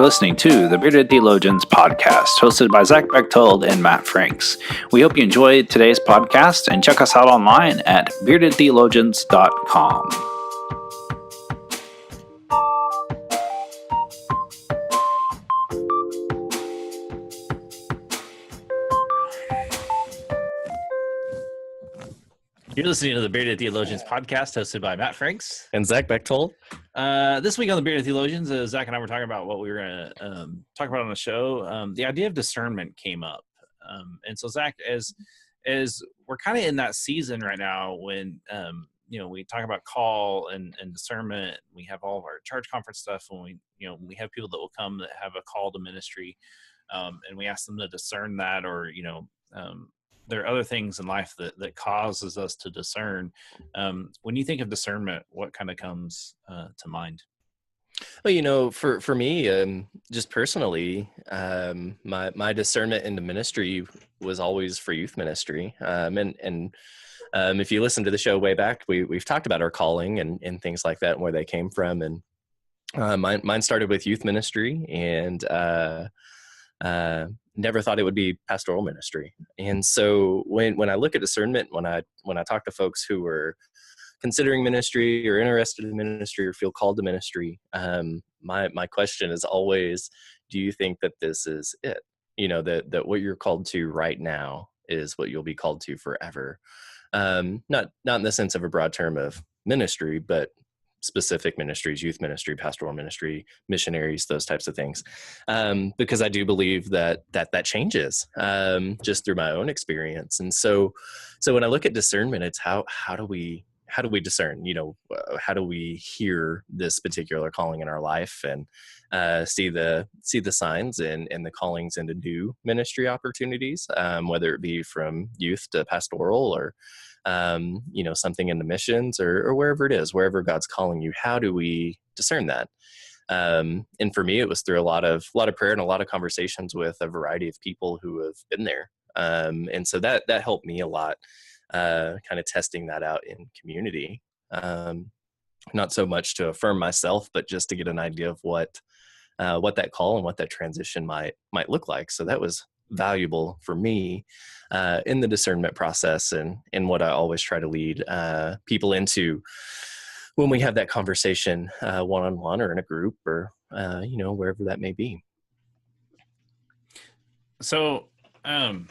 listening to the Bearded Theologians podcast, hosted by Zach Bechtold and Matt Franks. We hope you enjoyed today's podcast and check us out online at beardedtheologians.com. You're listening to the Bearded Theologians podcast, hosted by Matt Franks and Zach Bechtold. This week on the Bearded Theologians, Zach and I were talking about what we were going to talk about on the show. The idea of discernment came up, and so Zach, as we're kind of in that season right now when we talk about call and discernment. We have all of our charge conference stuff when we have people that will come that have a call to ministry, and we ask them to discern that, or there are other things in life that causes us to discern. When you think of discernment, what kind of comes to mind? Well, for me, just personally, my discernment into ministry was always for youth ministry. And if you listen to the show way back, we've talked about our calling and things like that and where they came from. And mine started with youth ministry, and never thought it would be pastoral ministry. And so when I look at discernment, when I talk to folks who are considering ministry or interested in ministry or feel called to ministry, my question is always, do you think that this is it? That what you're called to right now is what you'll be called to forever. Not in the sense of a broad term of ministry, but specific ministries, youth ministry, pastoral ministry, missionaries, those types of things. Because I do believe that changes just through my own experience. And so when I look at discernment, it's how do we discern, how do we hear this particular calling in our life and see the signs and the callings into new ministry opportunities, whether it be from youth to pastoral or something into missions or wherever it is, wherever God's calling you. How do we discern that? And for me, it was through a lot of prayer and a lot of conversations with a variety of people who have been there. And so that helped me a lot, kind of testing that out in community. Not so much to affirm myself, but just to get an idea of what that call and what that transition might look like. So that was valuable for me in the discernment process and what I always try to lead people into when we have that conversation one-on-one or in a group or wherever that may be. So one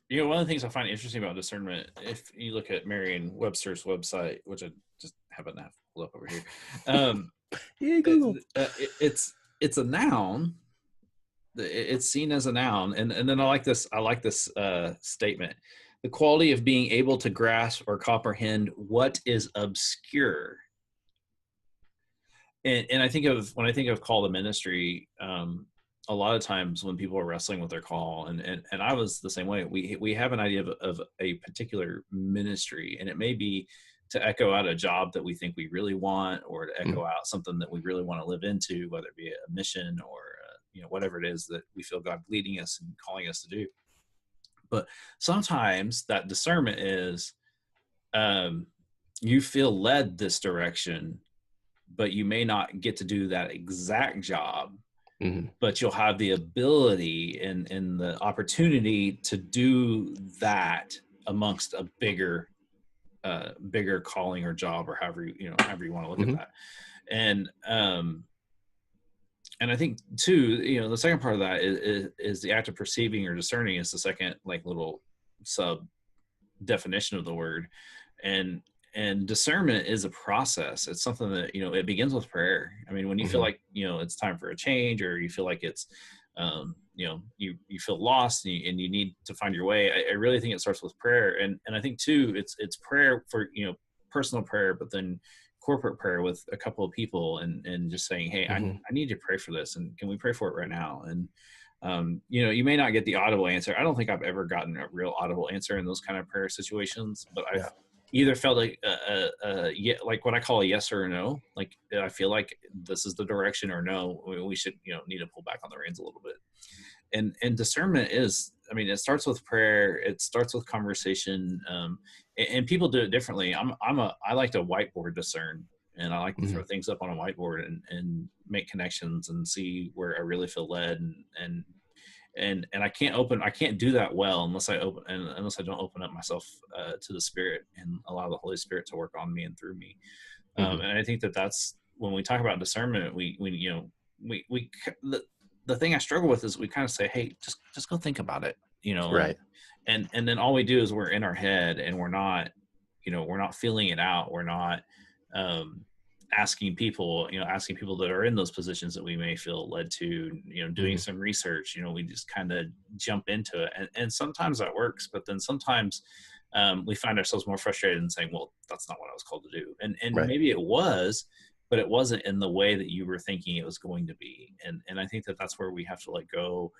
of the things I find interesting about discernment, if you look at Merriam-Webster's website, which I just happen to have pulled up over here, it's a noun. It's seen as a noun, and then I like this statement: the quality of being able to grasp or comprehend what is obscure. And when I think of call to ministry, a lot of times when people are wrestling with their call, and I was the same way. We have an idea of a particular ministry, and it may be to echo out a job that we think we really want, or to echo out something that we really want to live into, whether it be a mission or whatever it is that we feel God leading us and calling us to do. But sometimes that discernment is you feel led this direction, but you may not get to do that exact job. Mm-hmm. But you'll have the ability and the opportunity to do that amongst a bigger calling or job, or however you want to look at that. And I think too, the second part of that is the act of perceiving or discerning is the second little sub definition of the word. And discernment is a process. It's something that, it begins with prayer. I mean, when you feel like, it's time for a change, or you feel like it's, you feel lost and you need to find your way. I really think it starts with prayer. And I think too, it's prayer for, personal prayer, but then corporate prayer with a couple of people and just saying, hey, I need to pray for this. And can we pray for it right now? And, you may not get the audible answer. I don't think I've ever gotten a real audible answer in those kind of prayer situations, but I've either felt like like what I call a yes or a no. Like, I feel like this is the direction, or no, we should, need to pull back on the reins a little bit. And discernment is, it starts with prayer. It starts with conversation. And people do it differently. I like to whiteboard discern. and I like to throw things up on a whiteboard and make connections and see where I really feel led, and I can't do that well unless I don't open up myself to the Spirit and allow the Holy Spirit to work on me and through me. And I think that's when we talk about discernment, the thing I struggle with is we kind of say, hey, just go think about it, Right. and then all we do is we're in our head and we're not feeling it out. We're not asking people that are in those positions that we may feel led to, doing some research. We just kind of jump into it, and sometimes that works, but then sometimes we find ourselves more frustrated and saying, well, that's not what I was called to do. And Right. maybe it was, but it wasn't in the way that you were thinking it was going to be. And I think that's where we have to let go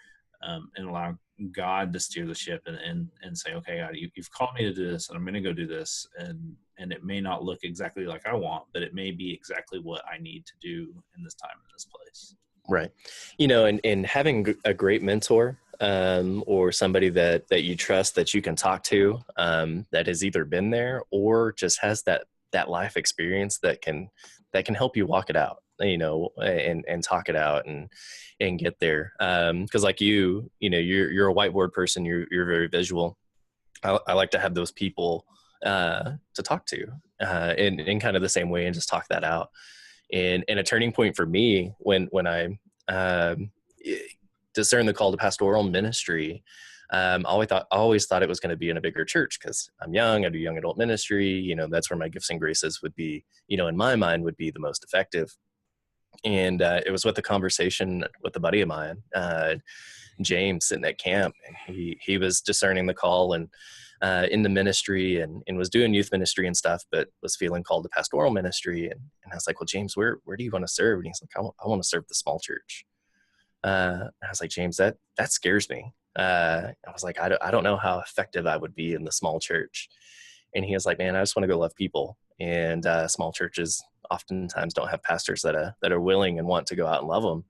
and allow God to steer the ship and say, okay, God, you've called me to do this, and I'm going to go do this. And it may not look exactly like I want, but it may be exactly what I need to do in this time, in this place. Right. And having a great mentor, or somebody that you trust, that you can talk to, that has either been there or just has that life experience that can help you walk it out, and talk it out and get there. Cause like you're a whiteboard person, you're very visual. I like to have those people, to talk to, in kind of the same way, and just talk that out. And a turning point for me when I discerned the call to pastoral ministry, I always thought it was going to be in a bigger church because I'm young. I do young adult ministry. That's where my gifts and graces would be, in my mind, would be the most effective. And it was with a conversation with a buddy of mine, James, sitting at camp, and he was discerning the call and in the ministry and was doing youth ministry and stuff, but was feeling called to pastoral ministry. And I was like, well, James, where do you want to serve? And he's like, I want to serve the small church. I was like, James, that scares me. I was like, I don't know how effective I would be in the small church. And he was like, man, I just want to go love people. And small churches oftentimes don't have pastors that are willing and want to go out and love them.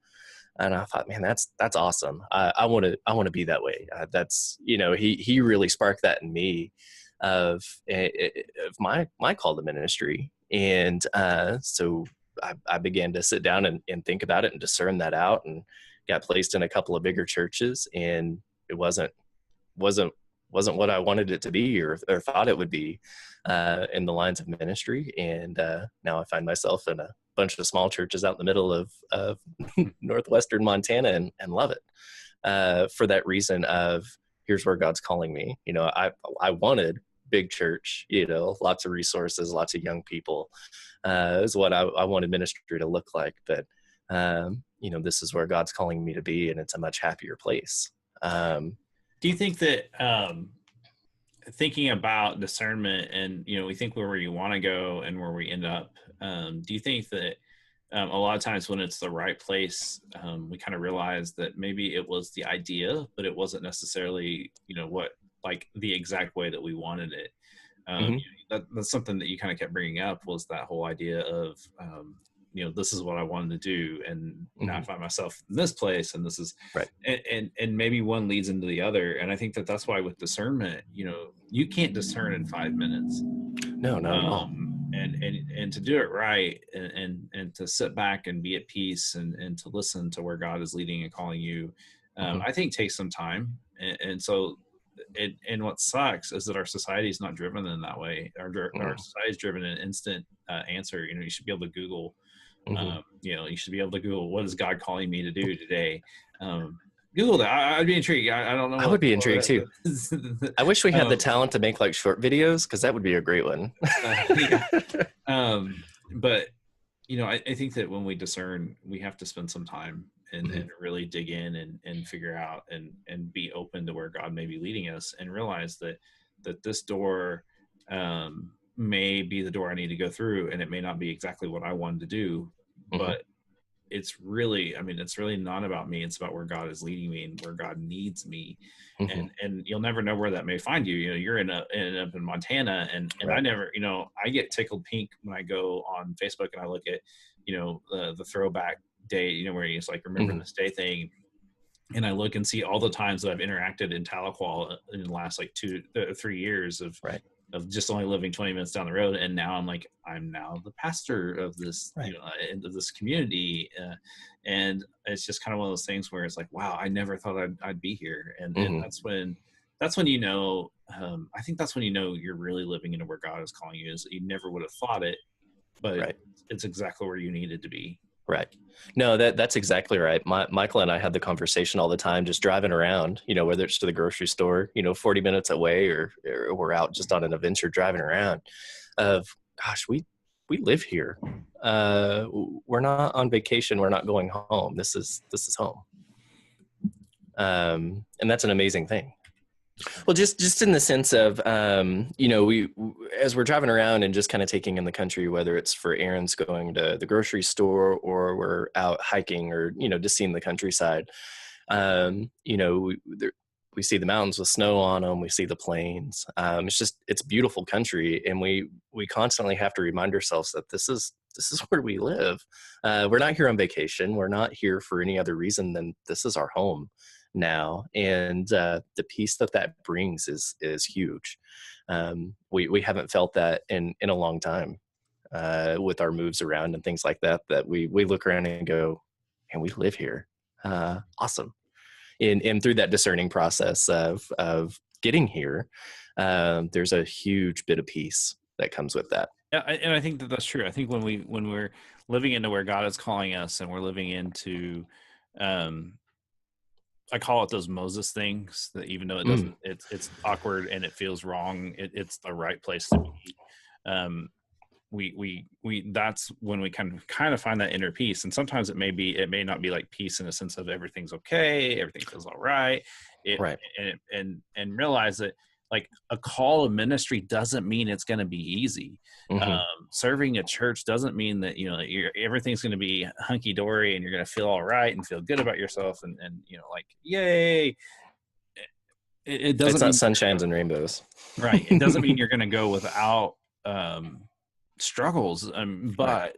And I thought, man, that's awesome. I want to be that way. That's, he really sparked that in me of my call to ministry. And so I began to sit down and think about it and discern that out, and got placed in a couple of bigger churches, and it wasn't what I wanted it to be or thought it would be in the lines of ministry. And now I find myself in a bunch of small churches out in the middle of northwestern Montana and love it for that reason of, here's where God's calling me. I wanted big church, lots of resources, lots of young people, is what I wanted ministry to look like. But, this is where God's calling me to be, and it's a much happier place. Do you think that thinking about discernment and, we think where you want to go and where we end up, do you think that a lot of times when it's the right place, we kind of realize that maybe it was the idea, but it wasn't necessarily, like the exact way that we wanted it? That's something that you kind of kept bringing up, was that whole idea of, this is what I wanted to do, and now I find myself in this place, and this is right. And maybe one leads into the other. And I think that's why with discernment, you can't discern in 5 minutes. No. And to do it right, and to sit back and be at peace and to listen to where God is leading and calling you, I think takes some time. And so and what sucks is that our society is not driven in that way. Our society is driven in an instant answer. You should be able to Google. You should be able to Google, what is God calling me to do today? Google that. I'd be intrigued. I don't know. I would be intrigued too. I wish we had the talent to make like short videos, because that would be a great one. But I think that when we discern, we have to spend some time and really dig in and figure out and be open to where God may be leading us, and realize that this door may be the door I need to go through, and it may not be exactly what I wanted to do, but it's really not about me. It's about where God is leading me and where God needs me. And you'll never know where that may find you. You're up in Montana, and right. I never, I get tickled pink when I go on Facebook and I look at, the throwback day, where it's like, remember this day thing. And I look and see all the times that I've interacted in Tahlequah in the last like 3 years of, right. just only living 20 minutes down the road, and now I'm now the pastor of this, Right. of this community, and it's just kind of one of those things where it's like, wow, I never thought I'd be here, and that's when I think that's when you're really living into where God is calling you, is that you never would have thought it, but Right. it's exactly where you needed to be. Right. No, that's exactly right. Michael and I had the conversation all the time, just driving around, whether it's to the grocery store, 40 minutes away, or we're out just on an adventure driving around, of, gosh, we live here. We're not on vacation. We're not going home. This is home. And that's an amazing thing. Well, just in the sense of, we, as we're driving around and just kind of taking in the country, whether it's for errands, going to the grocery store, or we're out hiking, or, just seeing the countryside, we see the mountains with snow on them. We see the plains. It's beautiful country. And we constantly have to remind ourselves that this is where we live. We're not here on vacation. We're not here for any other reason than this is our home now, and the peace that brings is huge. We haven't felt that in a long time, with our moves around and things like that we look around and go, and we live here. Awesome. And through that discerning process of getting here, there's a huge bit of peace that comes with that. Yeah, and I think that's true. I think when we're living into where God is calling us, and we're living into, I call it those Moses things, that even though it doesn't, it's awkward and it feels wrong, it's the right place to be. We that's when we kind of find that inner peace. And sometimes it may not be like peace in a sense of everything's okay, everything feels all right. Right. And realize that, like, a call of ministry doesn't mean it's going to be easy. Serving a church doesn't mean that, everything's going to be hunky dory and you're going to feel all right and feel good about yourself and like, yay. It doesn't. It's not sunshines and rainbows. Right. It doesn't mean you're going to go without struggles. But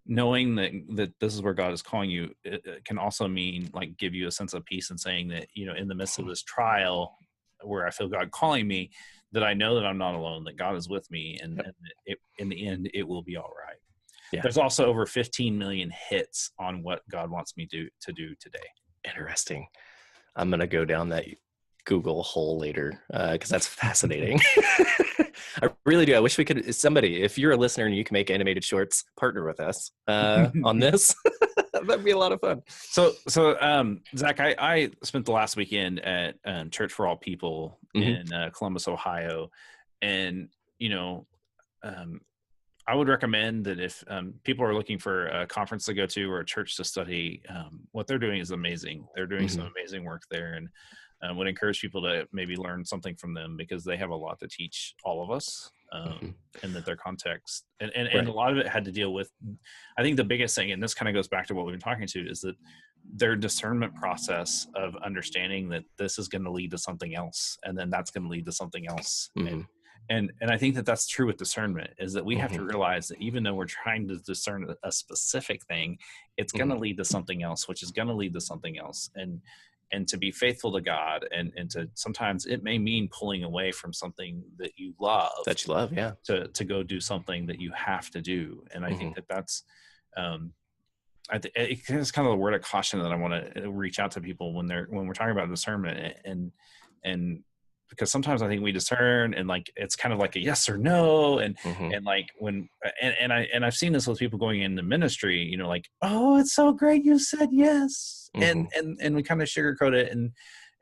knowing that this is where God is calling you, it can also mean, like, give you a sense of peace, and saying that, in the midst of this trial, where I feel God calling me, that I know that I'm not alone, that God is with me, and in the end, it will be all right. Yeah. There's also over 15 million hits on what God wants me to do today. Interesting. I'm going to go down that Google hole later, because that's fascinating. I really do. I wish we could, somebody, if you're a listener and you can make animated shorts, partner with us on this. That'd be a lot of fun. So Zach, I spent the last weekend at Church for All People in Columbus, Ohio. And, I would recommend that if people are looking for a conference to go to or a church to study, what they're doing is amazing. They're doing some amazing work there, and would encourage people to maybe learn something from them, because they have a lot to teach all of us, and that their context and a lot of it had to deal with, I think the biggest thing, and this kind of goes back to what we've been talking to, is that their discernment process of understanding that this is going to lead to something else, and then that's going to lead to something else. And I think that that's true with discernment, is that we have to realize that even though we're trying to discern a specific thing, it's going to lead to something else, which is going to lead to something else. And to be faithful to God, and to, sometimes it may mean pulling away from something that you love, yeah, to go do something that you have to do. And I think that that's, it's kind of a word of caution that I want to reach out to people when we're talking about discernment, and because sometimes I think we discern, and, like, it's kind of like a yes or no. And like when, and I've seen this with people going into ministry, like, oh, it's so great you said yes. And we kind of sugarcoat it,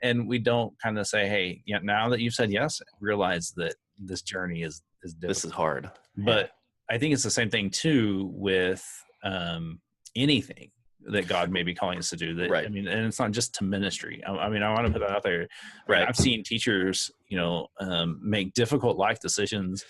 and we don't kind of say, hey, now that you've said yes, realize that this journey is difficult. This is hard. But I think it's the same thing too with anything that God may be calling us to do. That, I mean, and it's not just to ministry. I mean, I want to put that out there. Right. I've seen teachers, make difficult life decisions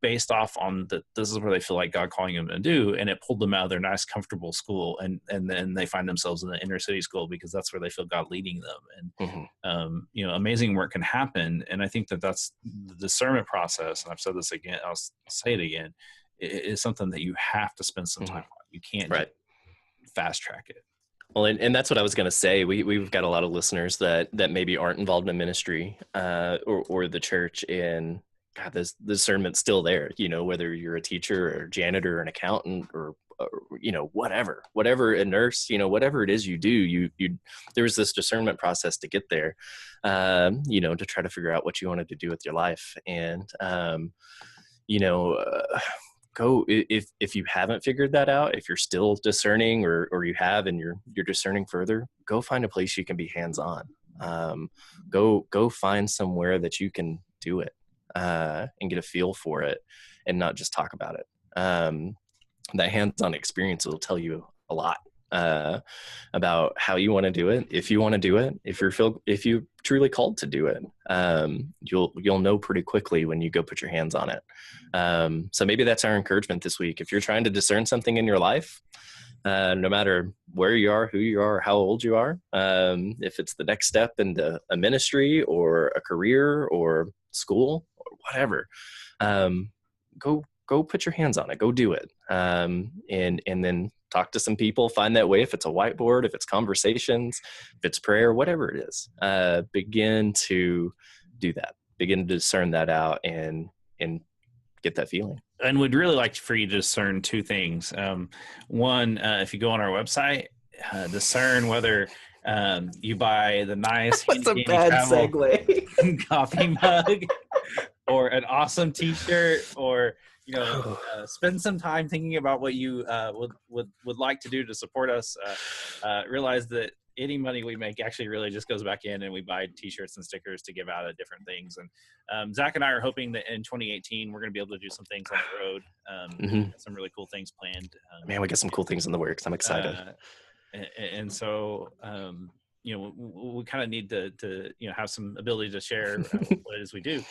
based off on that this is where they feel like God calling them to do, and it pulled them out of their nice, comfortable school, and then they find themselves in the inner city school because that's where they feel God leading them. And amazing work can happen. And I think that that's the discernment process. And I've said this again, I'll say it again. It is something that you have to spend some time on. You can't fast track it. Well, and that's what I was going to say. We've got a lot of listeners that maybe aren't involved in ministry or the church, and God, this discernment's still there, whether you're a teacher or a janitor or an accountant or whatever, a nurse, whatever it is you do, you there's this discernment process to get there, to try to figure out what you wanted to do with your life. And, go, if you haven't figured that out, if you're still discerning or you have, and you're discerning further, go find a place you can be hands-on. Go find somewhere that you can do it, and get a feel for it and not just talk about it. That hands-on experience will tell you a lot, about how you want to do it. If you want to do it, if you're truly called to do it, you'll know pretty quickly when you go put your hands on it. So maybe that's our encouragement this week. If you're trying to discern something in your life, no matter where you are, who you are, how old you are, if it's the next step into a ministry or a career or school or whatever, go put your hands on it, go do it. And then talk to some people, find that way. If it's a whiteboard, if it's conversations, if it's prayer, whatever it is, begin to do that, begin to discern that out and get that feeling. And we'd really like for you to discern two things. One, if you go on our website, discern whether you buy the nice What's a bad segue coffee mug or an awesome t-shirt, or spend some time thinking about what you would like to do to support us. Realize that any money we make actually really just goes back in, and we buy t-shirts and stickers to give out at different things. And Zach and I are hoping that in 2018 we're going to be able to do some things on the road, some really cool things planned. Man, we got some cool things in the works. I'm excited. And so we kind of need to have some ability to share what it is we do.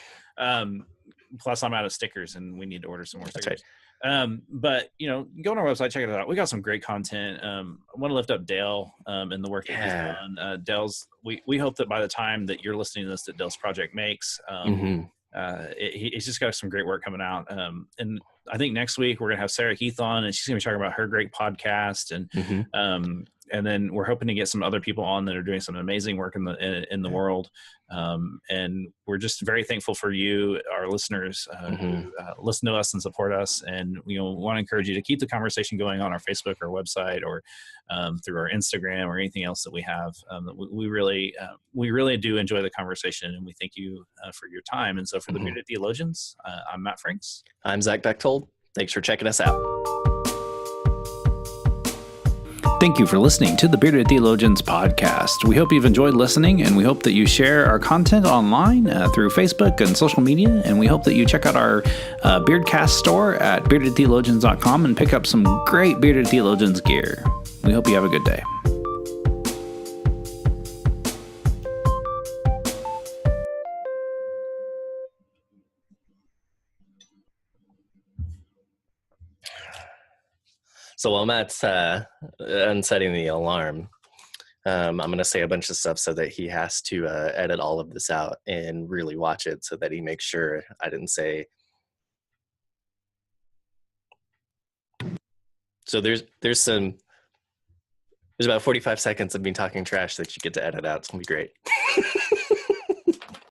Plus I'm out of stickers and we need to order some more stickers. That's right. But go on our website, check it out. We got some great content. I want to lift up Dale and the work that he's done. Dale's, we hope that by the time that you're listening to this, that Dale's project makes, he's just got some great work coming out. And I think next week we're gonna have Sarah Heath on, and she's gonna be talking about her great podcast. And then we're hoping to get some other people on that are doing some amazing work in the world. And we're just very thankful for you, our listeners, who listen to us and support us. And we want to encourage you to keep the conversation going on our Facebook or website, or through our Instagram, or anything else that we have. We really do enjoy the conversation, and we thank you for your time. And so for the Bearded Theologians, I'm Matt Franks. I'm Zach Bechtold. Thanks for checking us out. Thank you for listening to the Bearded Theologians podcast. We hope you've enjoyed listening, and we hope that you share our content online through Facebook and social media. And we hope that you check out our Beardcast store at beardedtheologians.com and pick up some great Bearded Theologians gear. We hope you have a good day. So while Matt's unsetting the alarm, I'm going to say a bunch of stuff so that he has to edit all of this out and really watch it so that he makes sure I didn't say. So there's about 45 seconds of me talking trash that you get to edit out. It's going to be great.